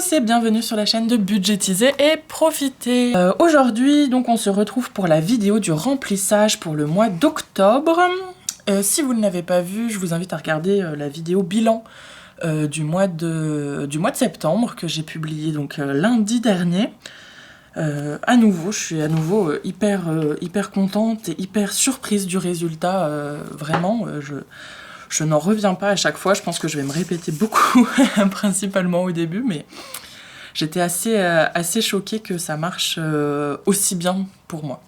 tous et bienvenue sur la chaîne de Budgétiser et Profiter. Aujourd'hui, donc, on se retrouve pour la vidéo du remplissage pour le mois d'octobre. Si vous ne l'avez pas vu, je vous invite à regarder la vidéo bilan du mois de septembre que j'ai publié donc lundi dernier. À nouveau, je suis à nouveau hyper contente et hyper surprise du résultat. Vraiment, je n'en reviens pas à chaque fois. Je pense que je vais me répéter beaucoup, principalement au début, mais j'étais assez choquée que ça marche aussi bien pour moi.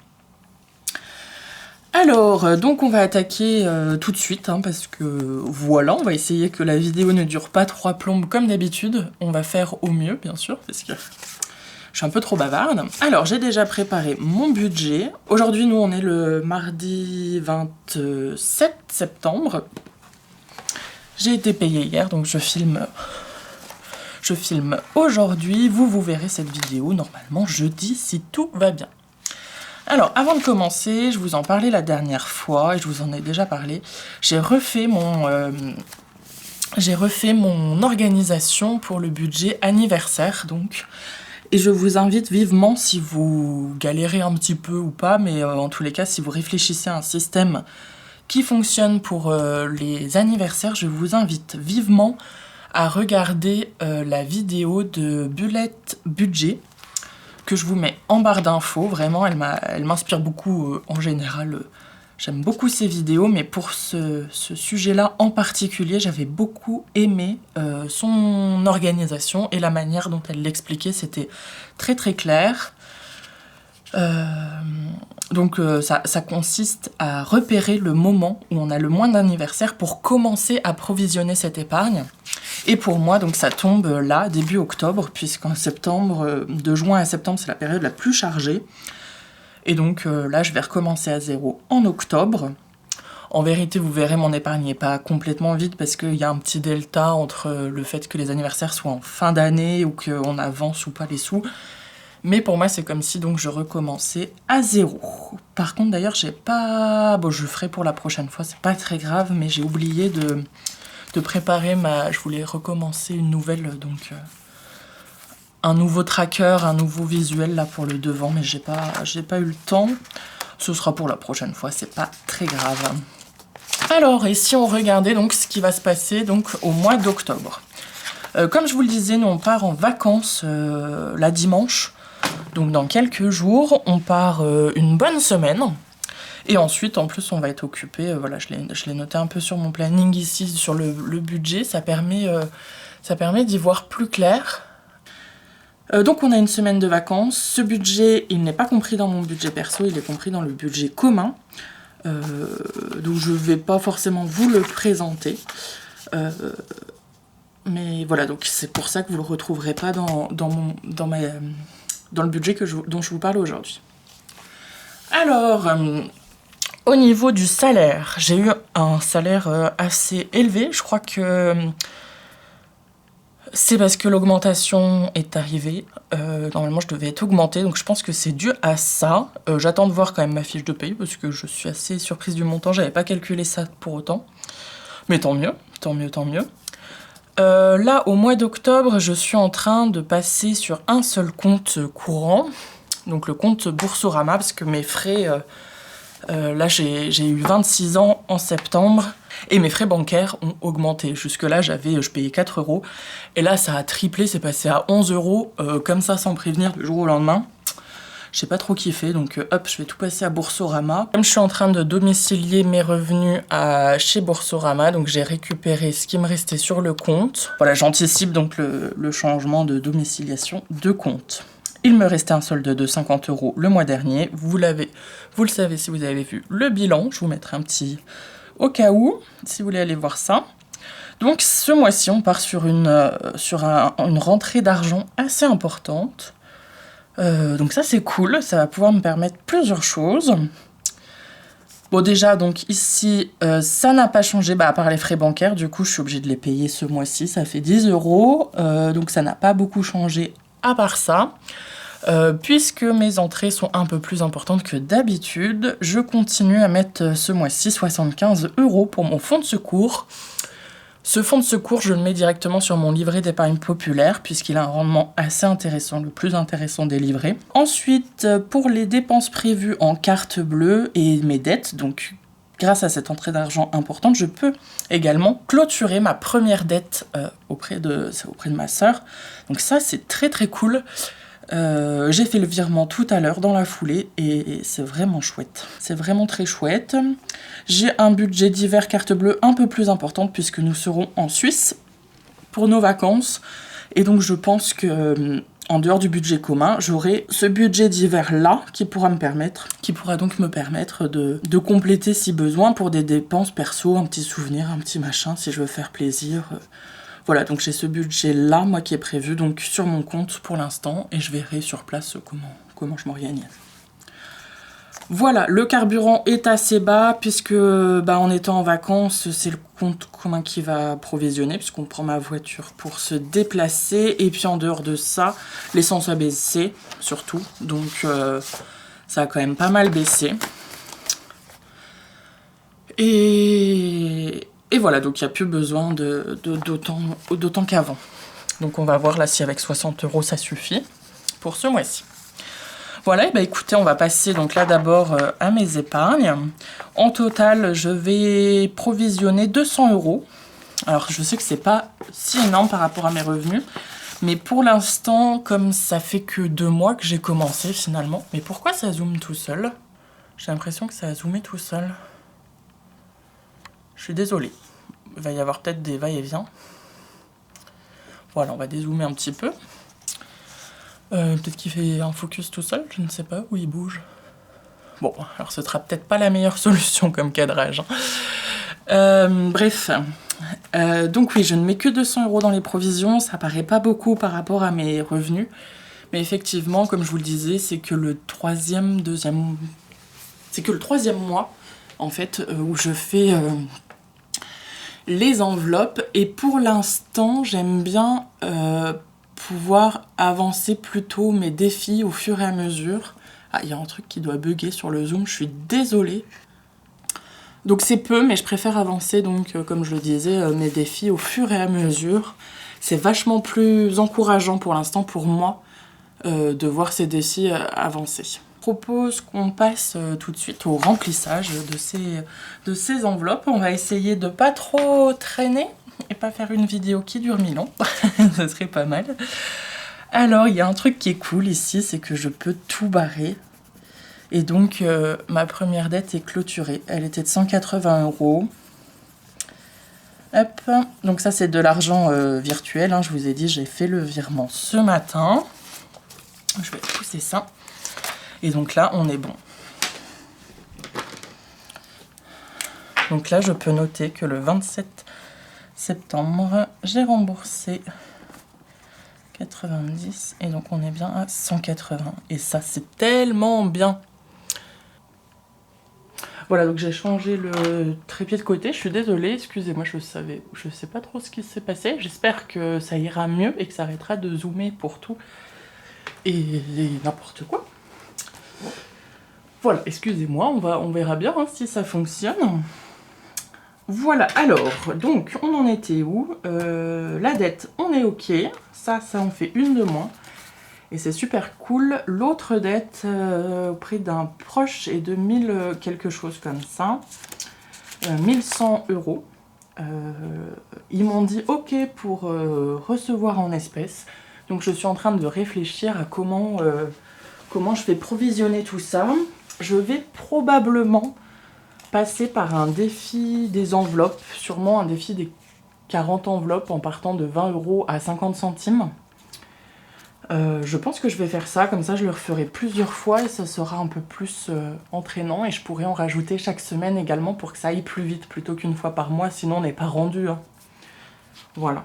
Alors, donc on va attaquer tout de suite, parce que voilà, on va essayer que la vidéo ne dure pas 3 plombes comme d'habitude. On va faire au mieux, bien sûr, parce que je suis un peu trop bavarde. Alors, j'ai déjà préparé mon budget. Aujourd'hui, nous, on est le mardi 27 septembre. J'ai été payée hier, donc je filme aujourd'hui. Vous verrez cette vidéo normalement jeudi, si tout va bien. Alors, avant de commencer, je vous en parlais la dernière fois, et je vous en ai déjà parlé. J'ai refait mon organisation pour le budget anniversaire, donc. Et je vous invite vivement, si vous galérez un petit peu ou pas, mais en tous les cas, si vous réfléchissez à un système qui fonctionne pour les anniversaires, je vous invite vivement à regarder la vidéo de Bullet Budget, que je vous mets en barre d'infos. Vraiment, elle m'inspire beaucoup en général. J'aime beaucoup ces vidéos, mais pour ce sujet-là en particulier, j'avais beaucoup aimé son organisation et la manière dont elle l'expliquait. C'était très très clair. Donc ça consiste à repérer le moment où on a le moins d'anniversaire pour commencer à provisionner cette épargne. Et pour moi, donc ça tombe là, début octobre, puisqu'en septembre, de juin à septembre, c'est la période la plus chargée. Et donc là, je vais recommencer à zéro en octobre. En vérité, vous verrez, mon épargne n'est pas complètement vide parce qu'il y a un petit delta entre le fait que les anniversaires soient en fin d'année ou qu'on avance ou pas les sous. Mais pour moi, c'est comme si donc je recommençais à zéro. Par contre, d'ailleurs, j'ai pas... Bon, je le ferai pour la prochaine fois, c'est pas très grave, mais j'ai oublié de préparer ma... Je voulais recommencer une nouvelle, donc... un nouveau tracker, un nouveau visuel là pour le devant, mais j'ai pas eu le temps. Ce sera pour la prochaine fois, c'est pas très grave. Alors, et si on regardait donc ce qui va se passer donc au mois d'octobre. Comme je vous le disais, nous on part en vacances la dimanche. Donc dans quelques jours, on part une bonne semaine. Et ensuite, en plus, on va être occupé. Voilà, je l'ai noté un peu sur mon planning ici, sur le budget. Ça permet d'y voir plus clair. Donc on a une semaine de vacances. Ce budget, il n'est pas compris dans mon budget perso, il est compris dans le budget commun. Donc je ne vais pas forcément vous le présenter. Mais voilà, donc c'est pour ça que vous ne le retrouverez pas dans le budget dont je vous parle aujourd'hui. Alors, au niveau du salaire, j'ai eu un salaire assez élevé. Je crois que c'est parce que l'augmentation est arrivée. Normalement, je devais être augmentée, donc je pense que c'est dû à ça. J'attends de voir quand même ma fiche de paye, parce que je suis assez surprise du montant. J'avais pas calculé ça pour autant. Mais tant mieux, tant mieux, tant mieux. Là, au mois d'octobre, je suis en train de passer sur un seul compte courant, donc le compte Boursorama, parce que mes frais, là j'ai eu 26 ans en septembre, et mes frais bancaires ont augmenté. Jusque-là, je payais 4 €, et là ça a triplé, c'est passé à 11 €, comme ça, sans prévenir, du jour au lendemain. J'ai pas trop kiffé, donc hop, je vais tout passer à Boursorama. Comme je suis en train de domicilier mes revenus chez Boursorama, donc j'ai récupéré ce qui me restait sur le compte. Voilà, j'anticipe donc le changement de domiciliation de compte. Il me restait un solde de 50 € le mois dernier. Vous le savez si vous avez vu le bilan. Je vous mettrai un petit au cas où, si vous voulez aller voir ça. Donc ce mois-ci, on part sur une rentrée d'argent assez importante. Donc ça c'est cool, ça va pouvoir me permettre plusieurs choses. Bon déjà donc ici ça n'a pas changé à part les frais bancaires, du coup je suis obligée de les payer ce mois-ci, ça fait 10 €, donc ça n'a pas beaucoup changé à part ça. Puisque mes entrées sont un peu plus importantes que d'habitude, je continue à mettre ce mois-ci 75 € pour mon fonds de secours. Ce fonds de secours, je le mets directement sur mon livret d'épargne populaire puisqu'il a un rendement assez intéressant, le plus intéressant des livrets. Ensuite, pour les dépenses prévues en carte bleue et mes dettes, donc grâce à cette entrée d'argent importante, je peux également clôturer ma première dette auprès de ma sœur. Donc ça, c'est très très cool. J'ai fait le virement tout à l'heure dans la foulée et c'est vraiment chouette. C'est vraiment très chouette. J'ai un budget d'hiver carte bleue un peu plus important puisque nous serons en Suisse pour nos vacances. Et donc je pense que en dehors du budget commun, j'aurai ce budget d'hiver là qui pourra donc me permettre de compléter si besoin pour des dépenses perso, un petit souvenir, un petit machin si je veux faire plaisir. Voilà, donc j'ai ce budget-là, moi, qui est prévu donc sur mon compte pour l'instant, et je verrai sur place comment je m'organise. Voilà, le carburant est assez bas, puisque en étant en vacances, c'est le compte commun qui va provisionner, puisqu'on prend ma voiture pour se déplacer, et puis en dehors de ça, l'essence a baissé, surtout, donc ça a quand même pas mal baissé. Et voilà, donc il n'y a plus besoin d'autant qu'avant. Donc on va voir là si avec 60 € ça suffit pour ce mois-ci. Voilà, et écoutez, on va passer donc là d'abord à mes épargnes. En total, je vais provisionner 200 €. Alors je sais que c'est pas si énorme par rapport à mes revenus, mais pour l'instant, comme ça fait que 2 mois que j'ai commencé finalement. Mais pourquoi ça zoome tout seul? J'ai l'impression que ça a zoomé tout seul. Je suis désolée, il va y avoir peut-être des va-et-vient. Voilà, on va dézoomer un petit peu. Peut-être qu'il fait un focus tout seul, je ne sais pas, où il bouge. Bon, alors ce sera peut-être pas la meilleure solution comme cadrage. Bref, donc oui, je ne mets que 200 € dans les provisions, ça paraît pas beaucoup par rapport à mes revenus. Mais effectivement, comme je vous le disais, c'est que le troisième mois, en fait, où je fais les enveloppes, et pour l'instant j'aime bien pouvoir avancer plutôt mes défis au fur et à mesure. Ah, il y a un truc qui doit bugger sur le zoom, je suis désolée. Donc c'est peu, mais je préfère avancer donc comme je le disais mes défis au fur et à mesure. C'est vachement plus encourageant pour l'instant pour moi de voir ces défis avancer. Je propose qu'on passe tout de suite au remplissage de ces enveloppes. On va essayer de pas trop traîner et pas faire une vidéo qui dure 1000 ans. Ça serait pas mal. Alors, il y a un truc qui est cool ici, c'est que je peux tout barrer. Et donc, ma première dette est clôturée. Elle était de 180 €. Hop. Donc ça, c'est de l'argent virtuel. Hein. Je vous ai dit, j'ai fait le virement ce matin. Je vais pousser ça. Et donc là, on est bon. Donc là, je peux noter que le 27 septembre, j'ai remboursé 90 et donc on est bien à 180. Et ça, c'est tellement bien. Voilà, donc j'ai changé le trépied de côté. Je suis désolée, excusez-moi, je sais pas trop ce qui s'est passé. J'espère que ça ira mieux et que ça arrêtera de zoomer pour tout et n'importe quoi. Voilà, excusez-moi, on verra bien hein, si ça fonctionne. Voilà, alors, donc, on en était où? La dette, on est ok. Ça en fait une de moins. Et c'est super cool. L'autre dette, auprès d'un proche, est de 1000 quelque chose comme ça. 1100 €. Ils m'ont dit ok pour recevoir en espèces. Donc je suis en train de réfléchir à comment je vais provisionner tout ça. Je vais probablement passer par un défi des enveloppes, sûrement un défi des 40 enveloppes en partant de 20 € à 50 centimes. Je pense que je vais faire ça, comme ça je le referai plusieurs fois et ça sera un peu plus entraînant et je pourrai en rajouter chaque semaine également pour que ça aille plus vite plutôt qu'une fois par mois, sinon on n'est pas rendu. Hein. Voilà.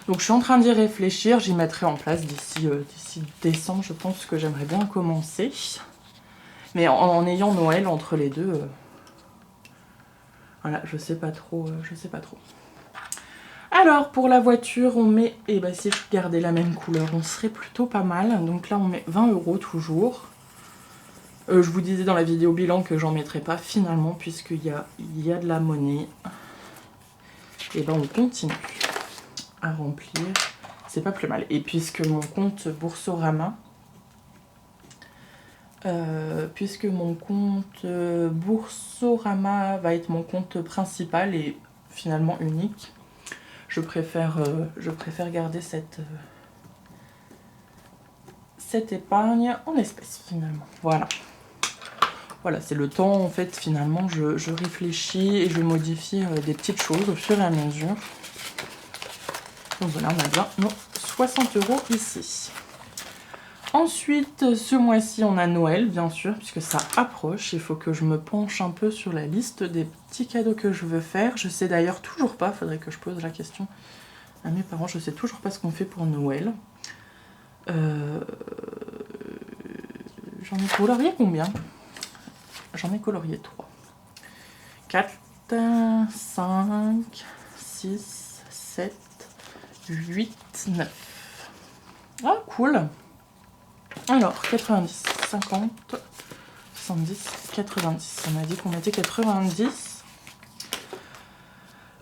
Donc je suis en train d'y réfléchir, j'y mettrai en place d'ici décembre, je pense que j'aimerais bien commencer. Mais en ayant Noël entre les deux, voilà, je sais pas trop. Alors pour la voiture, on met, si je gardais la même couleur, on serait plutôt pas mal. Donc là on met 20 € toujours. Je vous disais dans la vidéo bilan que j'en mettrai pas finalement puisqu'il y a de la monnaie. Et ben on continue à remplir. C'est pas plus mal. Et puisque mon compte Boursorama, va être mon compte principal et finalement unique, je préfère garder cette épargne en espèces finalement. Voilà. Voilà, c'est le temps en fait finalement je réfléchis et je modifie des petites choses au fur et à mesure. Donc voilà, on a bien nos 60 € ici. Ensuite, ce mois-ci, on a Noël, bien sûr, puisque ça approche. Il faut que je me penche un peu sur la liste des petits cadeaux que je veux faire. Je sais d'ailleurs toujours pas, faudrait que je pose la question à mes parents, je sais toujours pas ce qu'on fait pour Noël. J'en ai colorié combien? J'en ai colorié 3. 4, 5, 6, 7, 8, 9. Ah, cool! Alors, 90, 50, 70, 90. On a dit qu'on était 90.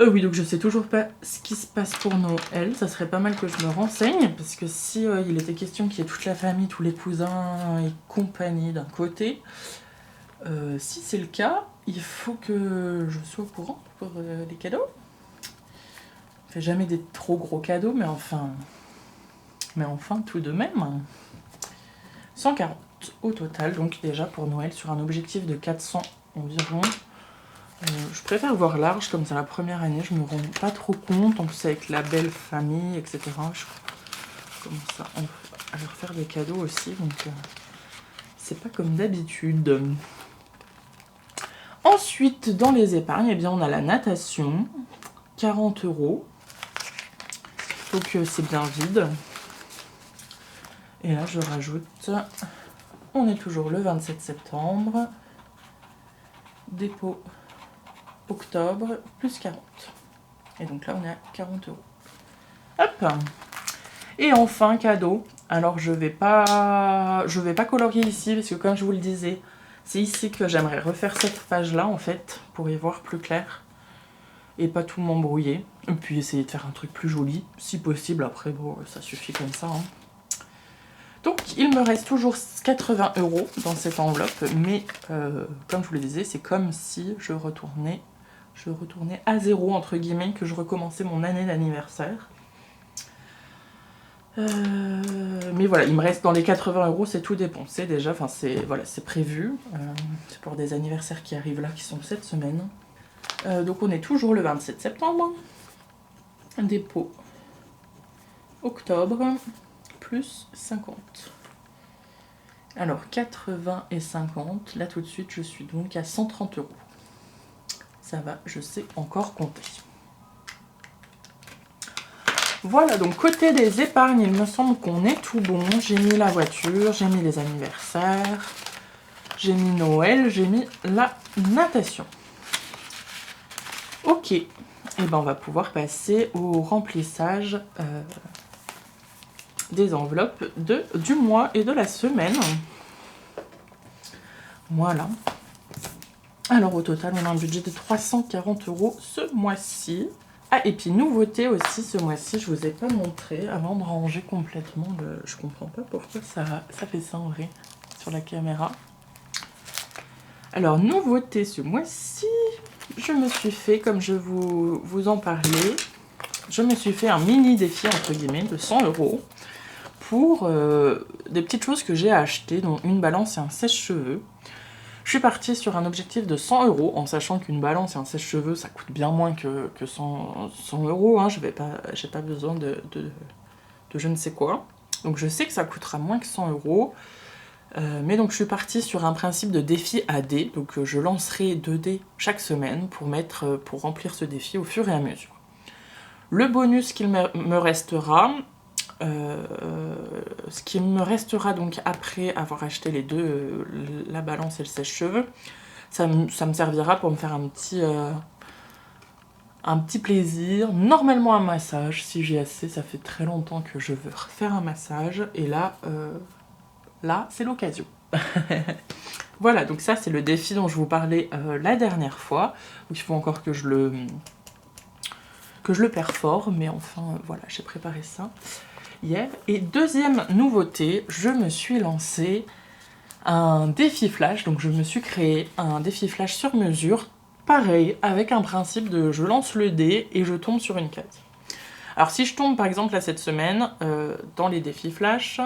Oui, donc je sais toujours pas ce qui se passe pour Noël. Ça serait pas mal que je me renseigne, parce que si il était question qu'il y ait toute la famille, tous les cousins et compagnie d'un côté, si c'est le cas, il faut que je sois au courant pour les cadeaux. On fait jamais des trop gros cadeaux, mais enfin tout de même. 140 au total, donc déjà pour Noël, sur un objectif de 400 environ. Je préfère voir large, comme ça la première année, je me rends pas trop compte, en plus avec la belle famille, etc. Je commence à leur faire des cadeaux aussi, donc c'est pas comme d'habitude. Ensuite, dans les épargnes, eh bien, on a la natation, 40 €. Donc c'est bien vide. Et là, je rajoute, on est toujours le 27 septembre, dépôt octobre, plus 40. Et donc là, on est à 40 €. Hop! Et enfin, cadeau. Alors, je vais pas colorier ici, parce que comme je vous le disais, c'est ici que j'aimerais refaire cette page-là, en fait, pour y voir plus clair. Et pas tout m'embrouiller. Et puis essayer de faire un truc plus joli, si possible. Après, bon, ça suffit comme ça, hein. Donc, il me reste toujours 80 € dans cette enveloppe, mais comme je vous le disais, c'est comme si je retournais à zéro, entre guillemets, que je recommençais mon année d'anniversaire. Mais voilà, il me reste dans les 80 €, c'est tout dépensé déjà, enfin c'est prévu. C'est pour des anniversaires qui arrivent là, qui sont cette semaine. Donc on est toujours le 27 septembre. Dépôt octobre. Plus 50. Alors 80 et 50, là tout de suite je suis donc à 130 €. Ça va, je sais encore compter. Voilà, donc côté des épargnes, il me semble qu'on est tout bon. J'ai mis la voiture, j'ai mis les anniversaires, j'ai mis Noël, j'ai mis la natation. Ok, et ben on va pouvoir passer au remplissage des enveloppes du mois et de la semaine. Voilà. Alors au total, on a un budget de 340 € ce mois-ci. Ah, et puis nouveauté aussi ce mois-ci, je vous ai pas montré avant de ranger complètement je comprends pas pourquoi ça fait ça en vrai sur la caméra. Alors nouveauté ce mois-ci, je me suis fait, comme je vous en parlais, je me suis fait un mini défi entre guillemets de 100 € pour des petites choses que j'ai achetées, dont une balance et un sèche-cheveux. Je suis partie sur un objectif de 100 € en sachant qu'une balance et un sèche-cheveux ça coûte bien moins que 100 €. Hein. J'ai pas besoin de je ne sais quoi. Donc je sais que ça coûtera moins que 100 €. Mais donc je suis partie sur un principe de défi à dés. Donc je lancerai 2 dés chaque semaine pour remplir ce défi au fur et à mesure. Le bonus qu'il me restera, ce qui me restera donc après avoir acheté les deux, la balance et le sèche-cheveux, ça me servira pour me faire un petit plaisir, normalement un massage si j'ai assez. Ça fait très longtemps que je veux refaire un massage et là c'est l'occasion. Voilà, donc ça c'est le défi dont je vous parlais la dernière fois. Donc il faut encore que je que je le perfore, mais enfin voilà, j'ai préparé ça hier. Et deuxième nouveauté, je me suis lancée un défi flash, donc je me suis créé un défi flash sur mesure, pareil, avec un principe de je lance le dé et je tombe sur une case. Alors si je tombe par exemple là cette semaine, dans les défis flash,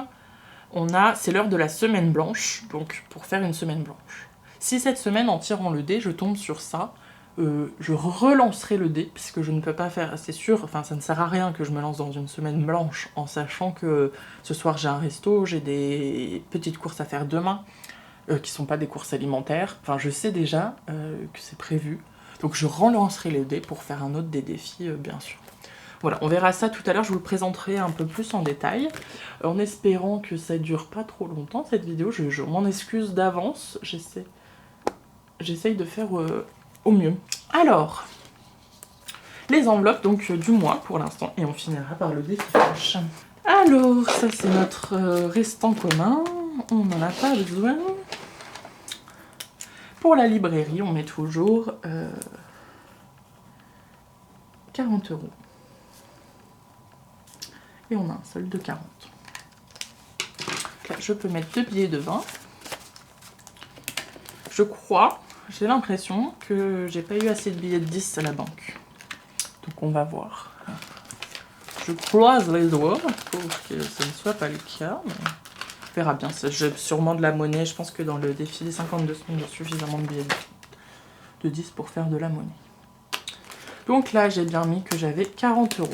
c'est l'heure de la semaine blanche, donc pour faire une semaine blanche. Si cette semaine en tirant le dé, je tombe sur ça, je relancerai le dé, puisque je ne peux pas faire, c'est sûr, enfin ça ne sert à rien que je me lance dans une semaine blanche en sachant que ce soir j'ai un resto, j'ai des petites courses à faire demain, qui sont pas des courses alimentaires, enfin je sais déjà que c'est prévu, donc je relancerai le dé pour faire un autre des défis bien sûr. Voilà, on verra ça tout à l'heure, je vous le présenterai un peu plus en détail, en espérant que ça dure pas trop longtemps cette vidéo, je m'en excuse d'avance, j'essaye de faire au mieux. Alors, les enveloppes donc du mois pour l'instant, et on finira par le défi flash. Alors, ça c'est notre restant commun, on n'en a pas besoin. Pour la librairie, on met toujours 40 €. Et on a un solde de 40. Là, je peux mettre 2 billets de 20. Je crois, j'ai l'impression que j'ai pas eu assez de billets de 10 à la banque. Donc on va voir. Je croise les doigts pour que ce ne soit pas le cas. Mais on verra bien. J'ai sûrement de la monnaie. Je pense que dans le défi des 52 semaines, il y a suffisamment de billets de 10 pour faire de la monnaie. Donc là, j'ai bien mis que j'avais 40 €.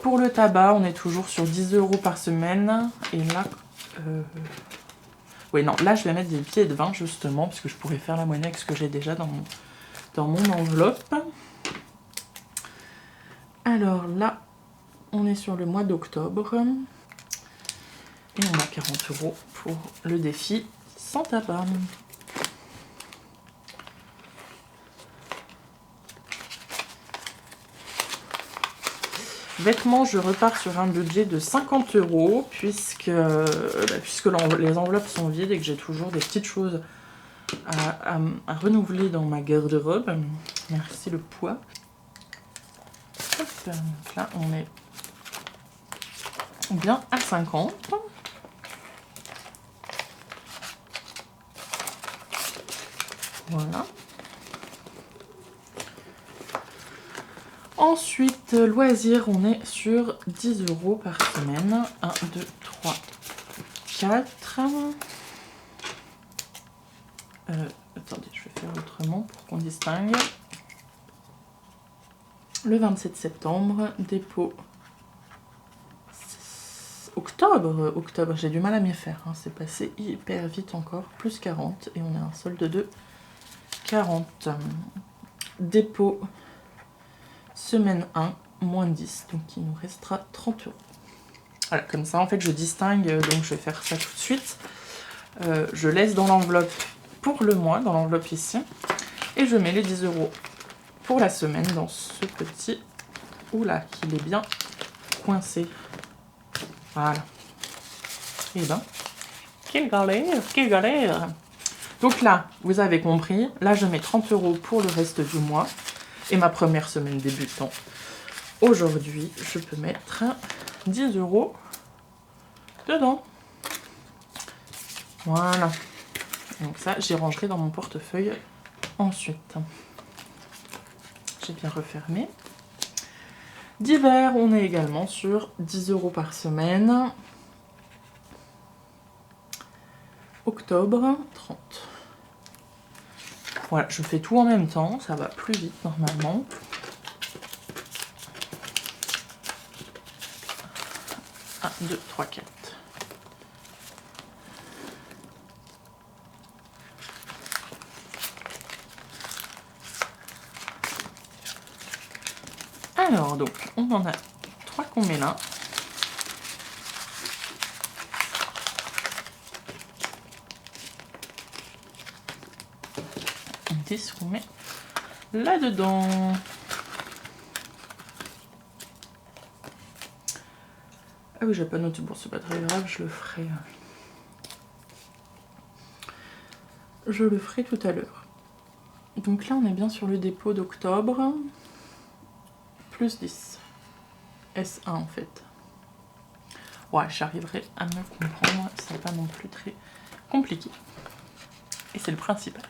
Pour le tabac, on est toujours sur 10 € par semaine. Et là, oui, non, là, je vais mettre des billets de 20, justement, parce que je pourrais faire la monnaie avec ce que j'ai déjà dans mon enveloppe. Alors là, on est sur le mois d'octobre. Et on a 40 € pour le défi sans tabac. Vêtements, je repars sur un budget de 50 € puisque les enveloppes sont vides et que j'ai toujours des petites choses à renouveler dans ma garde-robe. Merci le poids. Hop, donc là, on est bien à 50. Voilà. Ensuite, loisirs, on est sur 10 € par semaine. 1, 2, 3, 4. Attendez, je vais faire autrement pour qu'on distingue. Le 27 septembre, dépôt. Octobre, j'ai du mal à m'y faire. Hein. C'est passé hyper vite encore. Plus 40 et on a un solde de 40. Dépôt. Semaine 1, moins 10, donc il nous restera 30 €. Voilà, comme ça en fait je distingue, donc je vais faire ça tout de suite. Je laisse dans l'enveloppe pour le mois, dans l'enveloppe ici, et je mets les 10 € pour la semaine dans ce petit... Oula, qu'il est bien coincé. Voilà. Et ben, quelle galère, quelle galère. Donc là, vous avez compris, là je mets 30 € pour le reste du mois. Et ma première semaine débutant. Aujourd'hui, je peux mettre 10 € dedans. Voilà. Donc ça, j'y rangerai dans mon portefeuille ensuite. J'ai bien refermé. D'hiver, on est également sur 10 € par semaine. Octobre, 30. Voilà, je fais tout en même temps, ça va plus vite normalement. Un, 2, 3, 4. Alors, donc, on en a 3 qu'on met là. Qu'on met là-dedans. Ah oui, j'ai pas noté, bon c'est pas très grave, je le ferai. Je le ferai tout à l'heure. Donc là on est bien sur le dépôt d'octobre. plus 10. S1 en fait. Ouais, j'arriverai à me comprendre, c'est pas non plus très compliqué. Et c'est le principal.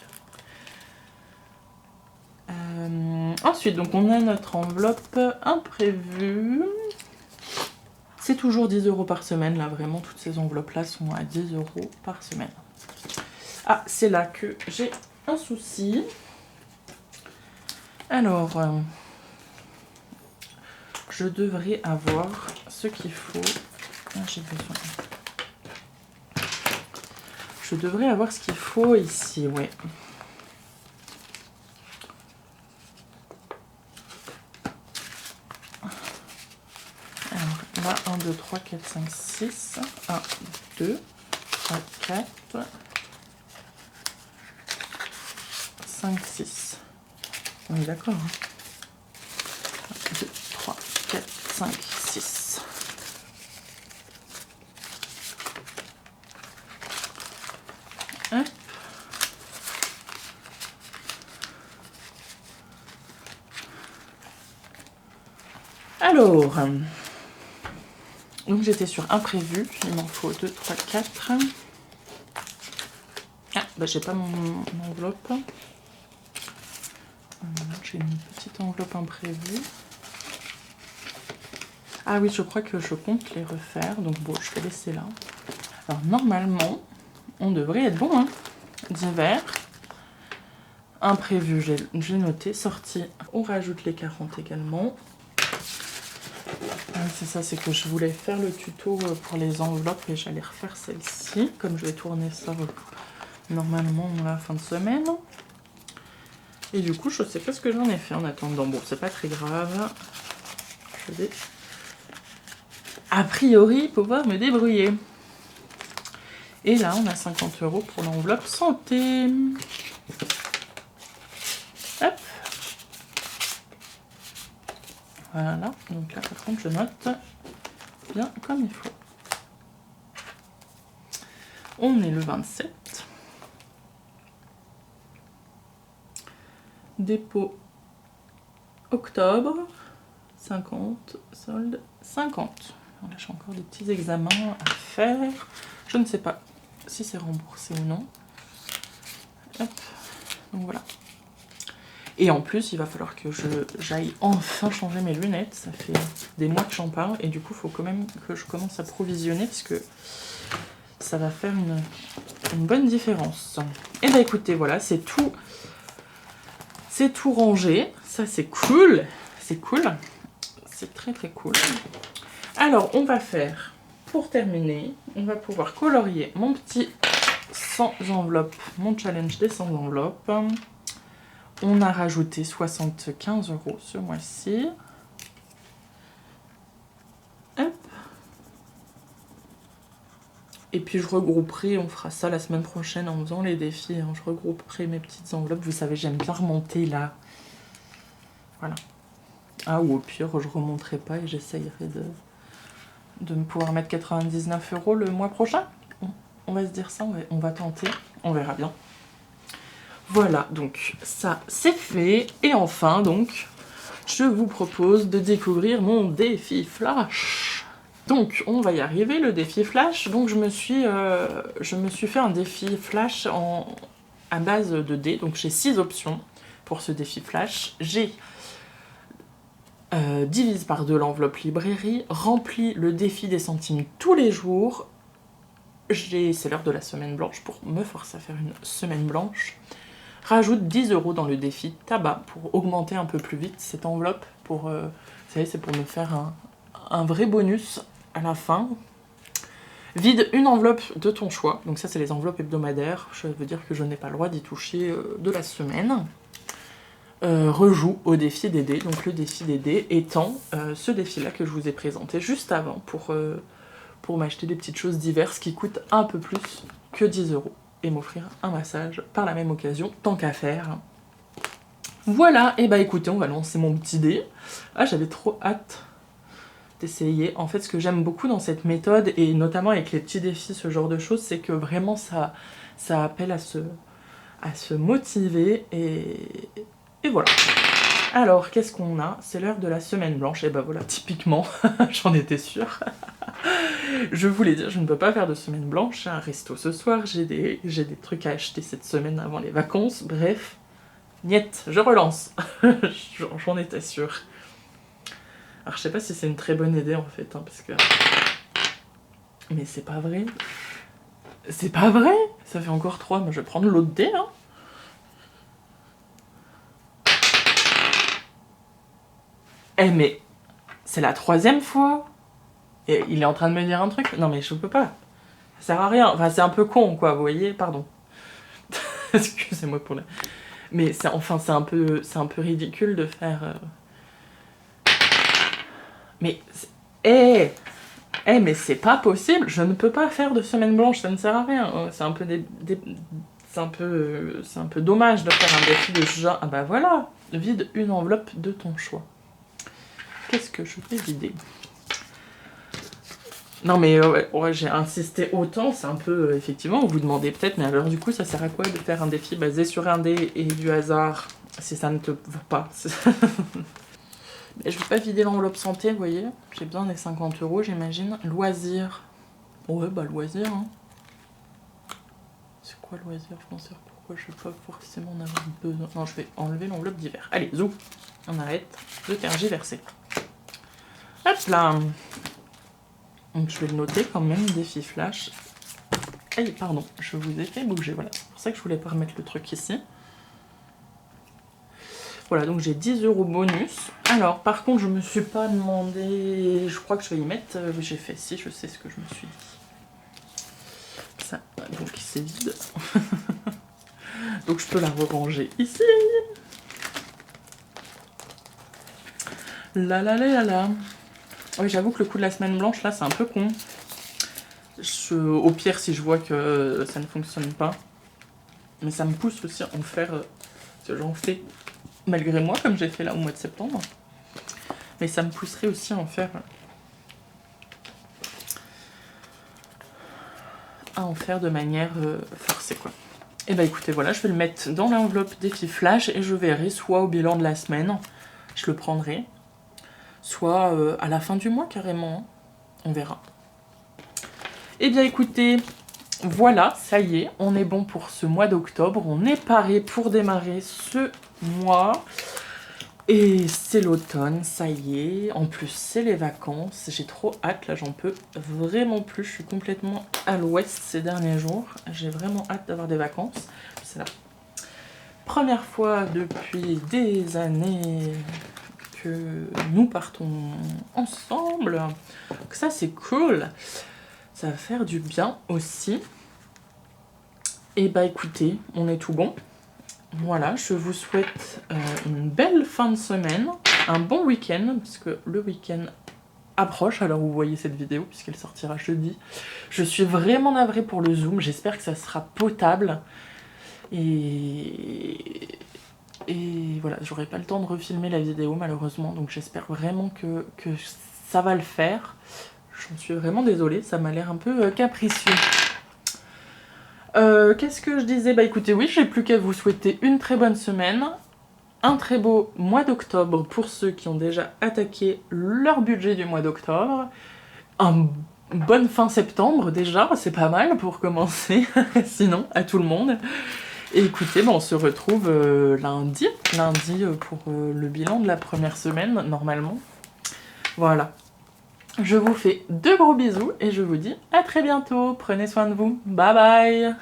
Ensuite, donc on a notre enveloppe imprévue. C'est toujours 10 € par semaine, là vraiment toutes ces enveloppes-là sont à 10 € par semaine. Ah, c'est là que j'ai un souci. Alors, je devrais avoir ce qu'il faut. Ah, j'ai besoin. Je devrais avoir ce qu'il faut ici, ouais. Alors là, 1, 2, 3, 4, 5, 6. 1, 2, 3, 4, 5, 6. On est d'accord, hein. 1, 2, 3, 4, 5, 6. Hop. Alors, donc j'étais sur imprévu, il m'en faut 2, 3, 4. Ah, bah j'ai pas mon enveloppe. J'ai une petite enveloppe imprévue. Ah oui, je crois que je compte les refaire, donc bon, je vais laisser là. Alors normalement, on devrait être bon, hein. D'hiver. Imprévu, j'ai noté. Sortie, on rajoute les 40 également. C'est ça, c'est que je voulais faire le tuto pour les enveloppes et j'allais refaire celle-ci, comme je vais tourner ça normalement à la fin de semaine. Et du coup, je sais pas ce que j'en ai fait en attendant. Bon, c'est pas très grave. Je vais, a priori, pouvoir me débrouiller. Et là, on a 50 € pour l'enveloppe santé. Hop. Voilà, donc là par contre je note bien comme il faut. On est le 27. Dépôt octobre, 50, solde 50. Là j'ai encore des petits examens à faire. Je ne sais pas si c'est remboursé ou non. Hop, donc voilà. Et en plus, il va falloir que j'aille enfin changer mes lunettes. Ça fait des mois que j'en parle. Et du coup, il faut quand même que je commence à provisionner parce que ça va faire une bonne différence. Et bah écoutez, voilà, c'est tout. C'est tout rangé. Ça, c'est cool. C'est cool. C'est très très cool. Alors, on va faire, pour terminer, on va pouvoir colorier mon petit 100 enveloppes, mon challenge des 100 enveloppes. On a rajouté 75 € ce mois-ci. Hop. Et puis je regrouperai, on fera ça la semaine prochaine en faisant les défis. Hein. Je regrouperai mes petites enveloppes. Vous savez, j'aime bien remonter là. Voilà. Ah, ou au pire, je remonterai pas et j'essayerai de me pouvoir mettre 99 € le mois prochain. On va se dire ça, on va tenter. On verra bien. Voilà, donc ça c'est fait. Et enfin, donc, je vous propose de découvrir mon défi flash. Donc, on va y arriver, le défi flash. Donc, je me suis fait un défi flash à base de dés. Donc, j'ai 6 options pour ce défi flash. J'ai divise par 2 l'enveloppe librairie, remplis le défi des centimes tous les jours. C'est l'heure de la semaine blanche pour me forcer à faire une semaine blanche. Rajoute 10 € dans le défi tabac pour augmenter un peu plus vite cette enveloppe. Vous savez, c'est pour me faire un vrai bonus à la fin. Vide une enveloppe de ton choix. Donc ça, c'est les enveloppes hebdomadaires. Je veux dire que je n'ai pas le droit d'y toucher de la semaine. Rejoue au défi des dés. Donc le défi des dés étant ce défi-là que je vous ai présenté juste avant pour m'acheter des petites choses diverses qui coûtent un peu plus que 10 € et m'offrir un massage par la même occasion, tant qu'à faire. Voilà, et bah écoutez, on va lancer mon petit dé. Ah, j'avais trop hâte d'essayer. En fait, ce que j'aime beaucoup dans cette méthode, et notamment avec les petits défis, ce genre de choses, c'est que vraiment ça appelle à se motiver, et voilà. Alors, qu'est-ce qu'on a? C'est l'heure de la semaine blanche. Et bah voilà, typiquement, j'en étais sûre. Je voulais dire, je ne peux pas faire de semaine blanche. J'ai un resto ce soir, j'ai des trucs à acheter cette semaine avant les vacances. Bref, niet, je relance. J'en étais sûre. Alors, je sais pas si c'est une très bonne idée en fait, hein, parce que... Mais c'est pas vrai. C'est pas vrai. Ça fait encore 3, mais je vais prendre l'autre dé, hein. Eh mais, c'est la 3e fois. Et il est en train de me dire un truc. Non mais je peux pas. Ça sert à rien. Enfin, c'est un peu con, quoi, vous voyez. Pardon. Excusez-moi pour la... Mais c'est un peu ridicule de faire... Mais... mais c'est pas possible. Je ne peux pas faire de semaine blanche. Ça ne sert à rien. C'est un peu c'est un peu dommage de faire un défi de ce genre. Ah bah voilà. Vide une enveloppe de ton choix. Qu'est-ce que je vais vider? Non mais ouais, j'ai insisté autant, c'est un peu, effectivement, vous vous demandez peut-être, mais alors du coup ça sert à quoi de faire un défi basé sur un dé et du hasard si ça ne te va pas? Mais je vais pas vider l'enveloppe santé, vous voyez, j'ai besoin des 50 € j'imagine. Loisir, ouais bah loisir, hein. C'est quoi loisir? Je m'en sers pourquoi je vais pas forcément en avoir besoin. Non, je vais enlever l'enveloppe d'hiver. Allez, zou, on arrête de tergiverser. Hop là. Donc je vais le noter quand même, défi flash. Aïe, pardon, je vous ai fait bouger, voilà. C'est pour ça que je voulais pas remettre le truc ici. Voilà, donc j'ai 10 € bonus. Alors, par contre, je me suis pas demandé... Je crois que je vais y mettre... j'ai fait, si, je sais ce que je me suis dit. Ça, donc c'est vide. Donc je peux la ranger ici. La la la la la. Oui, j'avoue que le coup de la semaine blanche, là, c'est un peu con. Au pire, si je vois que ça ne fonctionne pas. Mais ça me pousse aussi à en faire... ce que j'en fais malgré moi, comme j'ai fait là au mois de septembre. Mais ça me pousserait aussi à en faire... de manière forcée, quoi. Et bah écoutez, voilà, je vais le mettre dans l'enveloppe défi flash et je verrai soit au bilan de la semaine, je le prendrai, soit à la fin du mois carrément, on verra. Et bien écoutez, voilà, ça y est, on est bon pour ce mois d'octobre, on est paré pour démarrer ce mois. Et c'est l'automne, ça y est, en plus c'est les vacances, j'ai trop hâte, là j'en peux vraiment plus, je suis complètement à l'ouest ces derniers jours, j'ai vraiment hâte d'avoir des vacances. C'est la première fois depuis des années que nous partons ensemble, donc ça c'est cool, ça va faire du bien aussi. Et bah écoutez, on est tout bon. Voilà, je vous souhaite une belle fin de semaine, un bon week-end, parce que le week-end approche, alors vous voyez cette vidéo, puisqu'elle sortira jeudi. Je suis vraiment navrée pour le zoom, j'espère que ça sera potable. Et voilà, j'aurai pas le temps de refilmer la vidéo malheureusement, donc j'espère vraiment que ça va le faire. J'en suis vraiment désolée, ça m'a l'air un peu capricieux. Qu'est-ce que je disais? Bah écoutez, oui, j'ai plus qu'à vous souhaiter une très bonne semaine, un très beau mois d'octobre pour ceux qui ont déjà attaqué leur budget du mois d'octobre, une bonne fin septembre déjà, c'est pas mal pour commencer, sinon à tout le monde. Et écoutez, bah, on se retrouve lundi pour le bilan de la première semaine, normalement. Voilà. Je vous fais de gros bisous et je vous dis à très bientôt. Prenez soin de vous. Bye bye!